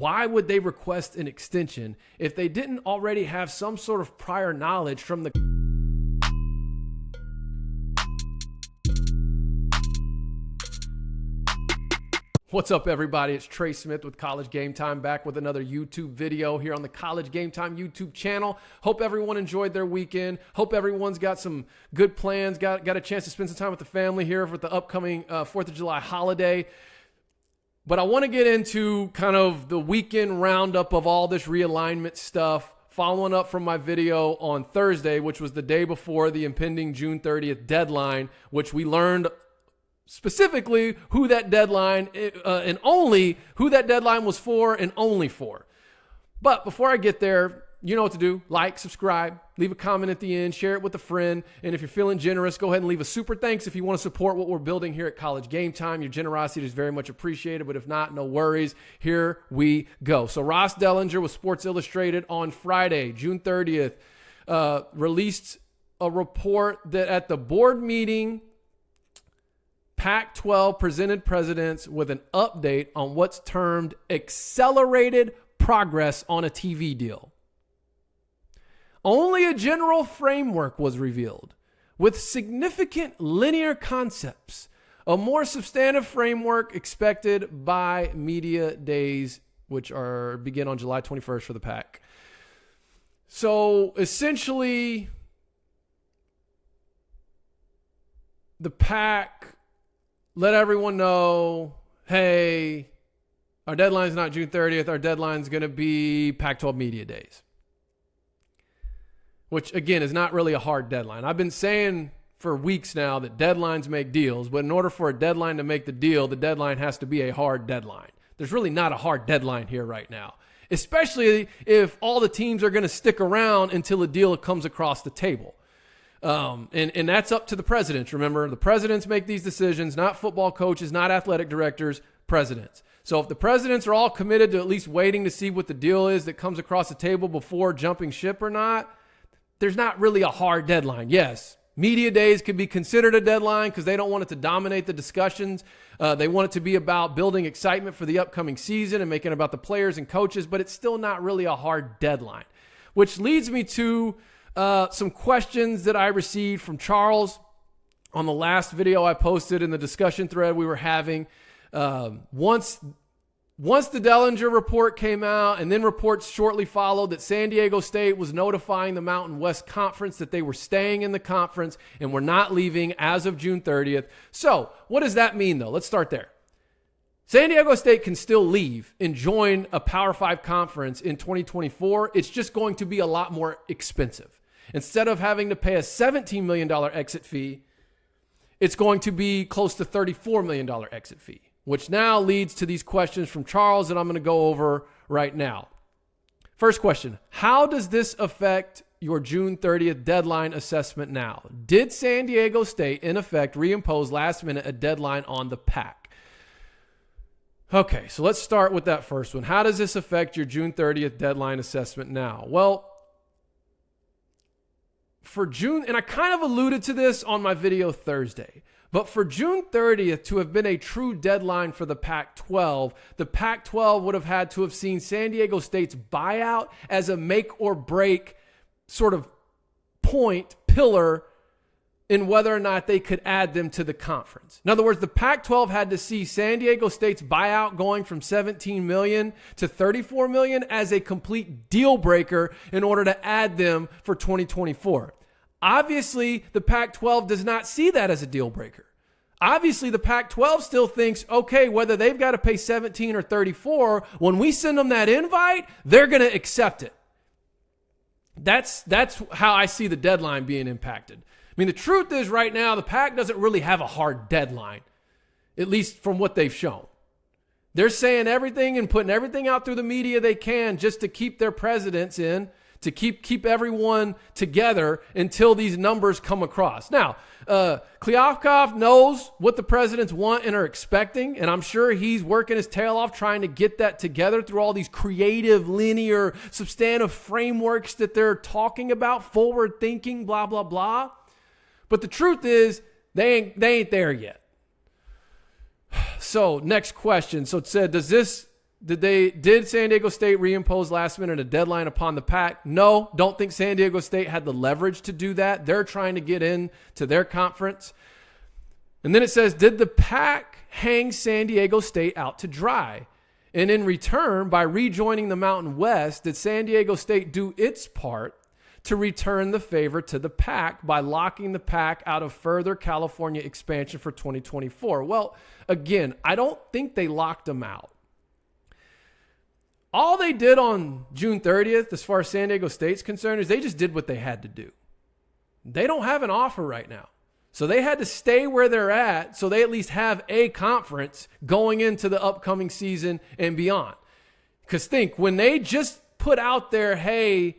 why would they request an extension if they didn't already have some sort of prior knowledge from the... What's up, everybody? It's Trey Smith with College Game Time, back with another YouTube video here on the College Game Time YouTube channel. Hope everyone enjoyed their weekend. Hope everyone's got some good plans, got a chance to spend some time with the family here for the upcoming 4th of July holiday. But I want to get into kind of the weekend roundup of all this realignment stuff, following up from my video on Thursday, which was the day before the impending June 30th deadline, which we learned specifically who that deadline and only who that deadline was for and only for. But before I get there, you know what to do. Like, subscribe, leave a comment at the end, share it with a friend. And if you're feeling generous, go ahead and leave a super thanks if you want to support what we're building here at College Game Time. Your generosity is very much appreciated, but if not, no worries. Here we go. So Ross Dellinger with Sports Illustrated on Friday, June 30th, released a report that at the board meeting, Pac-12 presented presidents with an update on what's termed accelerated progress on a TV deal. Only a general framework was revealed, with significant linear concepts. A more substantive framework expected by media days, which begin on July 21st for the PAC. So essentially, the PAC let everyone know, hey, our deadline's not June 30th. Our deadline's going to be Pac-12 Media Days. Which, again, is not really a hard deadline. I've been saying for weeks now that deadlines make deals, but in order for a deadline to make the deal, the deadline has to be a hard deadline. There's really not a hard deadline here right now, especially if all the teams are going to stick around until a deal comes across the table. And that's up to the presidents. Remember, the presidents make these decisions, not football coaches, not athletic directors, presidents. So if the presidents are all committed to at least waiting to see what the deal is that comes across the table before jumping ship or not, there's not really a hard deadline. Yes, media days could be considered a deadline because they don't want it to dominate the discussions. They want it to be about building excitement for the upcoming season and making it about the players and coaches, but it's still not really a hard deadline, which leads me to some questions that I received from Charles on the last video I posted in the discussion thread we were having. Once the Dellinger report came out, and then reports shortly followed that San Diego State was notifying the Mountain West Conference that they were staying in the conference and were not leaving as of June 30th. So what does that mean, though? Let's start there. San Diego State can still leave and join a Power 5 conference in 2024. It's just going to be a lot more expensive. Instead of having to pay a $17 million exit fee, it's going to be close to $34 million exit fee, which now leads to these questions from Charles that I'm going to go over right now. First question, how does this affect your June 30th deadline assessment now? Did San Diego State, in effect, reimpose last minute a deadline on the PAC? Okay, so let's start with that first one. How does this affect your June 30th deadline assessment now? Well, for June, and I kind of alluded to this on my video Thursday, but for June 30th to have been a true deadline for the Pac-12, the Pac-12 would have had to have seen San Diego State's buyout as a make or break sort of pillar in whether or not they could add them to the conference. In other words, the Pac-12 had to see San Diego State's buyout going from $17 million to $34 million as a complete deal breaker in order to add them for 2024. Obviously, the Pac-12 does not see that as a deal breaker. Obviously, the Pac-12 still thinks, okay, whether they've got to pay 17 or 34, when we send them that invite, they're going to accept it. That's how I see the deadline being impacted. I mean, the truth is right now, the PAC doesn't really have a hard deadline, at least from what they've shown. They're saying everything and putting everything out through the media they can just to keep their presidents in, to keep everyone together until these numbers come across. Now, Kliavkoff knows what the presidents want and are expecting, and I'm sure he's working his tail off trying to get that together through all these creative, linear, substantive frameworks that they're talking about, forward thinking, blah, blah, blah. But the truth is, they ain't there yet. So next question. So it said, does this Did San Diego State reimpose last minute a deadline upon the PAC? No, don't think San Diego State had the leverage to do that. They're trying to get in to their conference. And then it says, did the PAC hang San Diego State out to dry? And in return, by rejoining the Mountain West, did San Diego State do its part to return the favor to the PAC by locking the PAC out of further California expansion for 2024? Well, again, I don't think they locked them out. All they did on June 30th, as far as San Diego State's concerned, is they just did what they had to do. They don't have an offer right now. So they had to stay where they're at so they at least have a conference going into the upcoming season and beyond. Because think, when they just put out there, hey,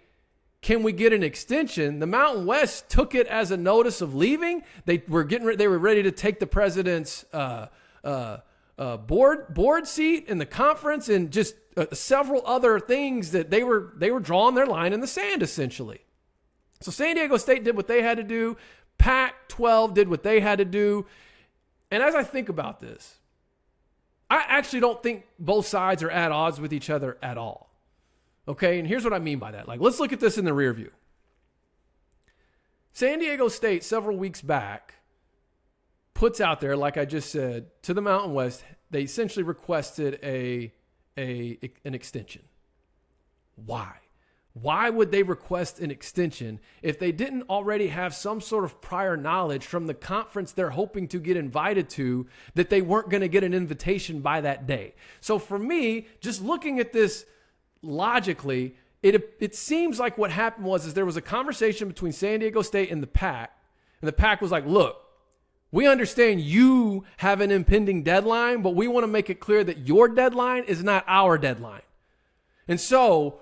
can we get an extension? The Mountain West took it as a notice of leaving. They were ready to take the president's board seat in the conference and just several other things that they were drawing their line in the sand, essentially. So San Diego State did what they had to do. Pac-12 did what they had to do. And as I think about this, I actually don't think both sides are at odds with each other at all. Okay, and here's what I mean by that. Like, let's look at this in the rear view. San Diego State, several weeks back, puts out there, like I just said, to the Mountain West, they essentially requested an extension. Why? Why would they request an extension if they didn't already have some sort of prior knowledge from the conference they're hoping to get invited to that they weren't going to get an invitation by that day? So for me, just looking at this logically, it seems like what happened was there was a conversation between San Diego State and the PAC, and the PAC was like, look, we understand you have an impending deadline, but we want to make it clear that your deadline is not our deadline. And so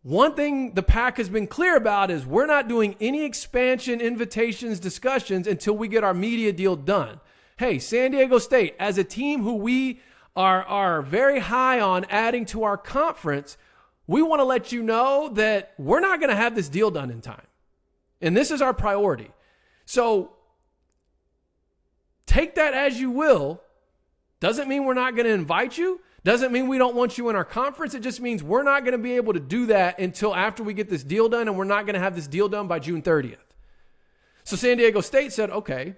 one thing the PAC has been clear about is we're not doing any expansion, invitations, discussions until we get our media deal done. Hey, San Diego State, as a team who we are very high on adding to our conference, we want to let you know that we're not going to have this deal done in time. And this is our priority. So take that as you will. Doesn't mean we're not going to invite you. Doesn't mean we don't want you in our conference. It just means we're not going to be able to do that until after we get this deal done, and we're not going to have this deal done by June 30th. So San Diego State said, okay,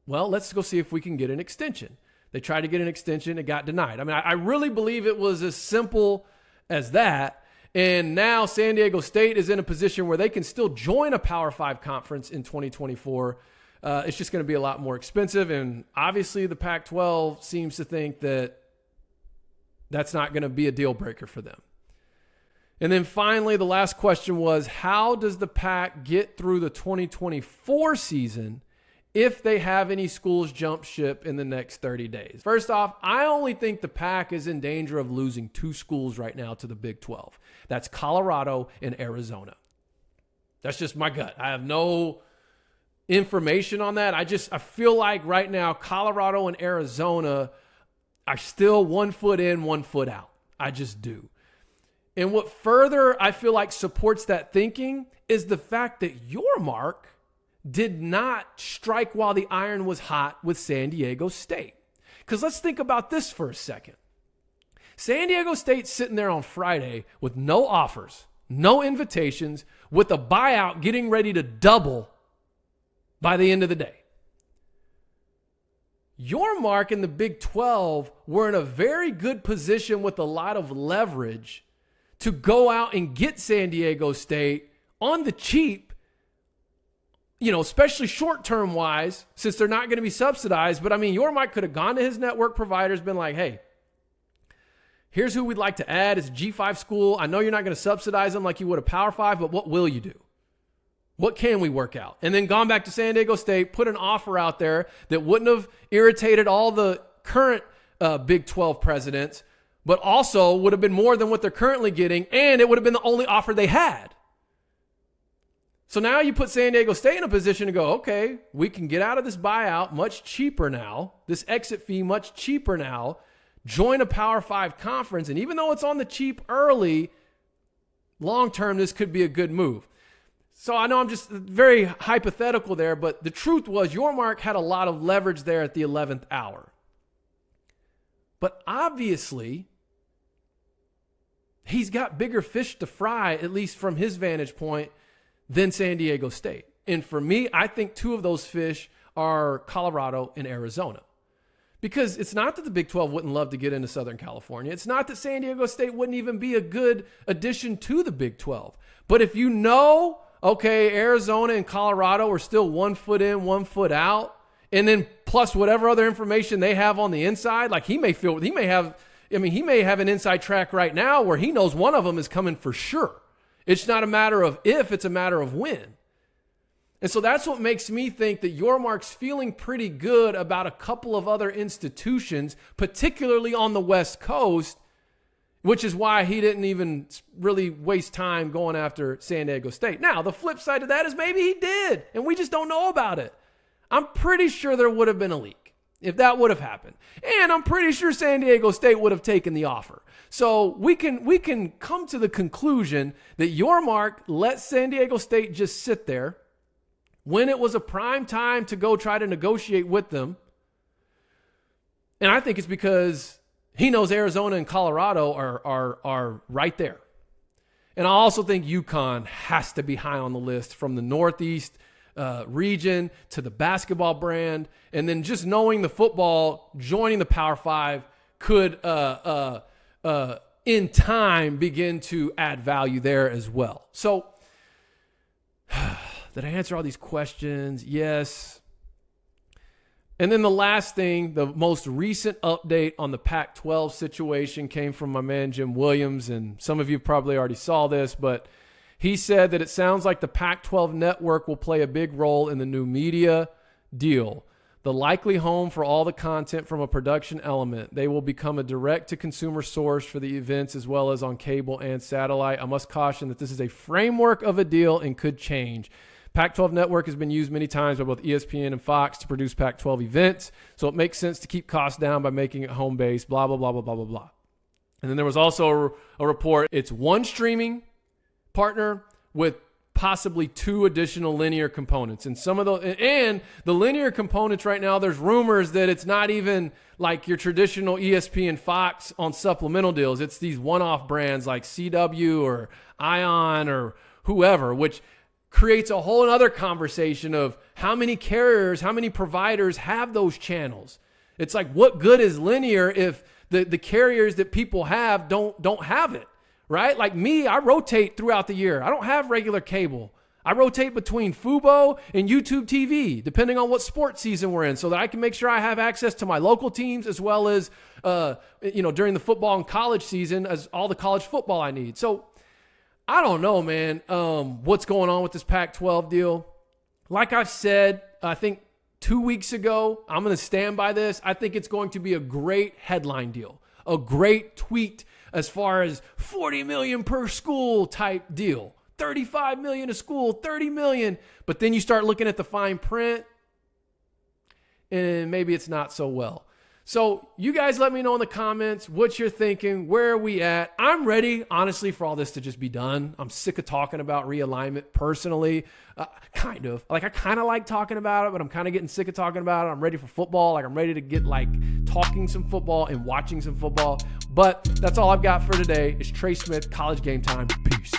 well, let's go see if we can get an extension. They tried to get an extension. It got denied. I mean, I really believe it was as simple as that. And now San Diego State is in a position where they can still join a Power 5 conference in 2024. It's just going to be a lot more expensive. And obviously the Pac-12 seems to think that that's not going to be a deal breaker for them. And then finally, the last question was, how does the PAC get through the 2024 season if they have any schools jump ship in the next 30 days? First off, I only think the PAC is in danger of losing 2 schools right now to the Big 12. That's Colorado and Arizona. That's just my gut. I have no information on that. I feel like right now, Colorado and Arizona are still 1 foot in, 1 foot out. I just do. And what further I feel like supports that thinking is the fact that your mark did not strike while the iron was hot with San Diego State. Because let's think about this for a second. San Diego State's sitting there on Friday with no offers, no invitations, with a buyout getting ready to double by the end of the day. Your mark in the Big 12 were in a very good position with a lot of leverage to go out and get San Diego State on the cheap, especially short-term wise, since they're not going to be subsidized. But I mean, your mark could have gone to his network providers, been like, hey, here's who we'd like to add. It's a G5 school. I know you're not going to subsidize them like you would a Power 5, but what will you do? What can we work out? And then gone back to San Diego State, put an offer out there that wouldn't have irritated all the current Big 12 presidents, but also would have been more than what they're currently getting, and it would have been the only offer they had. So now you put San Diego State in a position to go, okay, we can get out of this buyout much cheaper now, this exit fee much cheaper now, join a Power 5 conference, and even though it's on the cheap early, long-term, this could be a good move. So I know I'm just very hypothetical there, but the truth was your mark had a lot of leverage there at the 11th hour. But obviously, he's got bigger fish to fry, at least from his vantage point, than San Diego State. And for me, I think two of those fish are Colorado and Arizona. Because it's not that the Big 12 wouldn't love to get into Southern California. It's not that San Diego State wouldn't even be a good addition to the Big 12. But if you know, okay, Arizona and Colorado are still 1 foot in, 1 foot out, and then plus whatever other information they have on the inside, like he may have an inside track right now where he knows one of them is coming for sure. It's not a matter of if, it's a matter of when. And so that's what makes me think that Yormark's feeling pretty good about a couple of other institutions, particularly on the West Coast, which is why he didn't even really waste time going after San Diego State. Now, the flip side of that is maybe he did, and we just don't know about it. I'm pretty sure there would have been a leak if that would have happened. And I'm pretty sure San Diego State would have taken the offer. So we can come to the conclusion that Yormark let San Diego State just sit there when it was a prime time to go try to negotiate with them. And I think it's because he knows Arizona and Colorado are right there. And I also think UConn has to be high on the list, from the Northeast region to the basketball brand. And then just knowing the football, joining the Power Five could, in time, begin to add value there as well. So, did I answer all these questions? Yes. And then the last thing, the most recent update on the Pac-12 situation came from my man Jim Williams, and some of you probably already saw this, but he said that it sounds like the Pac-12 network will play a big role in the new media deal. The likely home for all the content from a production element. They will become a direct-to-consumer source for the events as well as on cable and satellite. I must caution that this is a framework of a deal and could change. Pac-12 Network has been used many times by both ESPN and Fox to produce Pac-12 events, so it makes sense to keep costs down by making it home-based, blah, blah, blah, blah, blah, blah, blah. And then there was also a report. It's one streaming partner with possibly two additional linear components. And the linear components right now, there's rumors that it's not even like your traditional ESPN Fox on supplemental deals. It's these one-off brands like CW or Ion or whoever, which creates a whole other conversation of how many carriers, how many providers have those channels. It's like, what good is linear if the carriers that people have don't have it, right? Like me, I rotate throughout the year. I don't have regular cable. I rotate between Fubo and YouTube TV, depending on what sports season we're in, so that I can make sure I have access to my local teams as well as, during the football and college season, as all the college football I need. So I don't know, man, what's going on with this Pac-12 deal. Like I've said, I think 2 weeks ago, I'm going to stand by this. I think it's going to be a great headline deal, a great tweet as far as 40 million per school type deal, 35 million a school, 30 million. But then you start looking at the fine print and maybe it's not so well. So you guys let me know in the comments what you're thinking. Where are we at? I'm ready, honestly, for all this to just be done. I'm sick of talking about realignment personally. I kind of like talking about it, but I'm kind of getting sick of talking about it. I'm ready for football. I'm ready to get talking some football and watching some football. But that's all I've got for today. It's Trey Smith, College Game Time. Peace.